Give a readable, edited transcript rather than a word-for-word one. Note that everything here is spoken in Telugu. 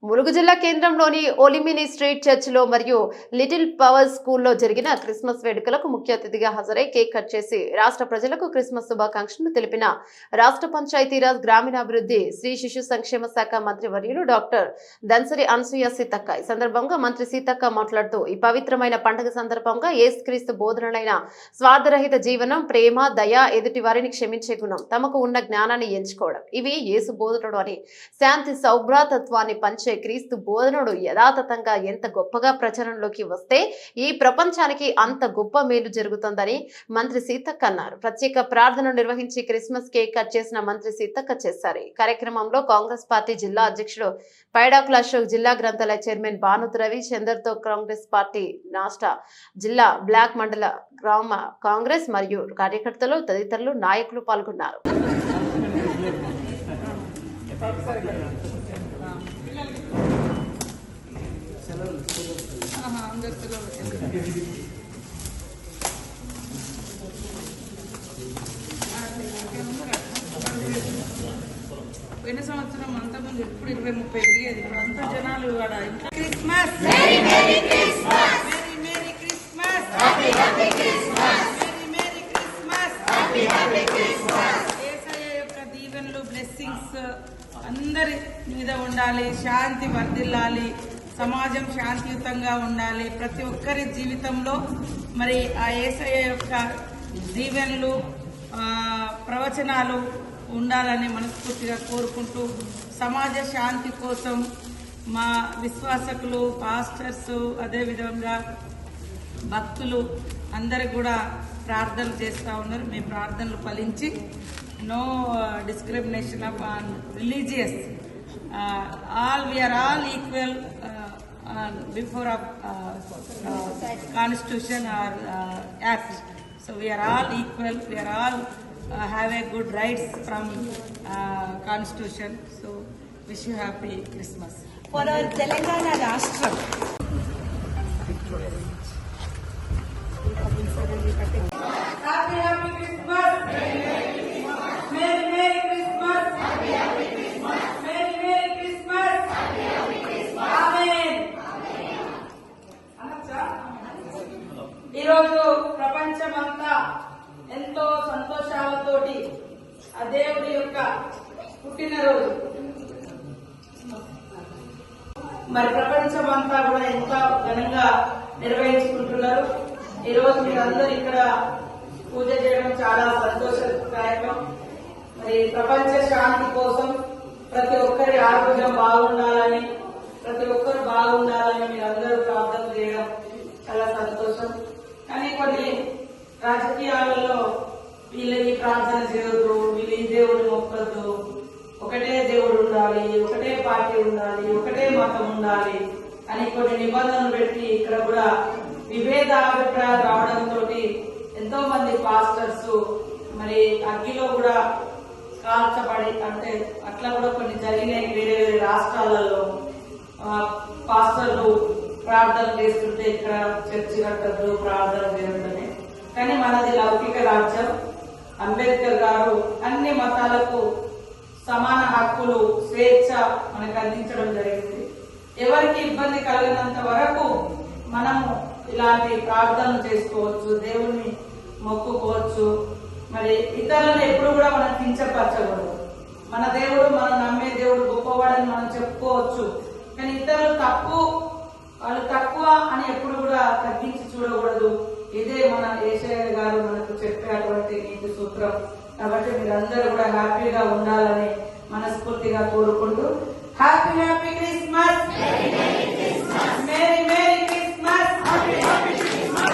ములుగు జిల్లా కేంద్రంలోని ఒలిమిని స్ట్రీట్ చర్చిలో మరియు లిటిల్ పవర్ స్కూల్లో జరిగిన క్రిస్మస్ వేడుకలకు ముఖ్య అతిథిగా హాజరై కేక్ కట్ చేసి రాష్ట్ర ప్రజలకు క్రిస్మస్ శుభాకాంక్షలు తెలిపిన రాష్ట్ర పంచాయతీరాజ్ గ్రామీణాభివృద్ధి శ్రీ శిశు సంక్షేమ శాఖ మంత్రి వర్యులు డాక్టర్ దన్సరి అనసూయ సీతక్క. ఈ సందర్భంగా మంత్రి సీతక్క మాట్లాడుతూ ఈ పవిత్రమైన పండుగ సందర్భంగా యేసుక్రీస్తు బోధనలైన స్వార్థరహిత జీవనం, ప్రేమ, దయ, ఎదుటి వారిని క్షమించే గుణం, తమకు ఉన్న జ్ఞానాన్ని ఎంచుకోవడం ఇవి యేసు బోధనలు అని, శాంతి సౌభ్రాతత్వాన్ని పంచే క్రీస్తు బోధనుడు యథాతథంగా ఎంత గొప్పగా ప్రచారంలోకి వస్తే ఈ ప్రపంచానికి అంత గొప్ప మేలు జరుగుతుందని మంత్రి సీతక్క అన్నారు. ప్రత్యేక ప్రార్థన నిర్వహించి క్రిస్మస్ కేక్ కట్ చేసిన మంత్రి సీతక్క చేశారు. ఈ కార్యక్రమంలో కాంగ్రెస్ పార్టీ జిల్లా అధ్యక్షుడు పైడాకుల అశోక్, జిల్లా గ్రంథాలయ చైర్మన్ భానుత్ రవి, చందర్తో కాంగ్రెస్ పార్టీ రాష్ట్ర జిల్లా బ్లాక్ మండల గ్రామ కాంగ్రెస్ మరియు కార్యకర్తలు తదితరులు నాయకులు పాల్గొన్నారు. పోయిన సంవత్సరం అంతా ముందు ఎప్పుడు 20-30 తిరిగేది, ఇప్పుడు అంతా జనాలు క్రిస్మస్ యేసయ్య యొక్క దీవెనలు, బ్లెస్సింగ్స్ అందరి మీద ఉండాలి, శాంతి వర్ధిల్లాలి, సమాజం శాంతియుతంగా ఉండాలి. ప్రతి ఒక్కరి జీవితంలో మరి ఆ యేసయ్య యొక్క దీవెనలు, ప్రవచనాలు ఉండాలని మనస్ఫూర్తిగా కోరుకుంటూ సమాజ శాంతి కోసం మా విశ్వాసకులు, పాస్టర్స్, అదేవిధంగా భక్తులు అందరు కూడా ప్రార్థనలు చేస్తూ ఉన్నారు. మీ ప్రార్థనలు ఫలించి no discrimination of religious, we are all equal before constitution or act. So we are all equal, we are all have a good rights from constitution. So wish you happy Christmas for our Telangana Rashtra. Happy Christmas. Merry Christmas. Merry Christmas. Amen. ఈరోజు ప్రపంచమంతా ఎంతో సంతోషాలతోటి ఆ దేవుడి యొక్క పుట్టినరోజు మరి ప్రపంచమంతా కూడా ఎంతో ఘనంగా నిర్వహించుకుంటున్నారు. ఈరోజు మీరందరూ ఇక్కడ పూజ చేయడం చాలా సంతోషదాయకం. మరి ప్రపంచ శాంతి కోసం ప్రతి ఒక్కరి ఆరోగ్యం బాగుండాలని, ప్రతి ఒక్కరు బాగుండాలని మీరందరూ ప్రార్థన చేయడం చాలా సంతోషం. కానీ కొన్ని రాజకీయాలలో వీళ్ళు ఈ ప్రార్థన చేయొద్దు, వీళ్ళు ఈ దేవుడు మొక్కద్దు, ఒకటే దేవుడు ఉండాలి, ఒకటే పార్టీ ఉండాలి, ఒకటే మతం ఉండాలి అని కొన్ని నిబంధనలు పెట్టి ఇక్కడ కూడా విభేద అభిప్రాయాలు రావడంతో ఎంతో మంది పాస్టర్స్ మరి అగ్గిలో కూడా కాల్చబడి, అంటే అట్లా కూడా కొన్ని జరిగినాయి. వేరే వేరే రాష్ట్రాలలో పాస్టర్లు ప్రార్థన చేస్తుంటే ఇక్కడ చర్చి కట్టద్దు, ప్రార్థన చేయొద్దని. కానీ మనది లౌకిక రాజ్యం. అంబేద్కర్ గారు అన్ని మతాలకు సమాన హక్కులు, స్వేచ్ఛ మనకు అందించడం జరిగింది. ఎవరికి ఇబ్బంది కలిగినంత వరకు మనము ఇలాంటి ప్రార్థనలు చేసుకోవచ్చు, దేవుణ్ణి మొక్కుకోవచ్చు. మరి ఇతరులను ఎప్పుడు కూడా మనం కించపరచకూడదు. మన దేవుడు, మనం నమ్మే దేవుడు గొప్పవాడని మనం చెప్పుకోవచ్చు. కానీ ఇతరులు వాళ్ళు తక్కువ అని ఎప్పుడు కూడా తగ్గించి చూడకూడదు. ఇదే మన యేసయ్య గారు మనకు చెప్పేటువంటి నీతి సూత్రం. కాబట్టి మీరందరూ కూడా హ్యాపీగా ఉండాలని మనస్ఫూర్తిగా కోరుకుంటూ హ్యాపీ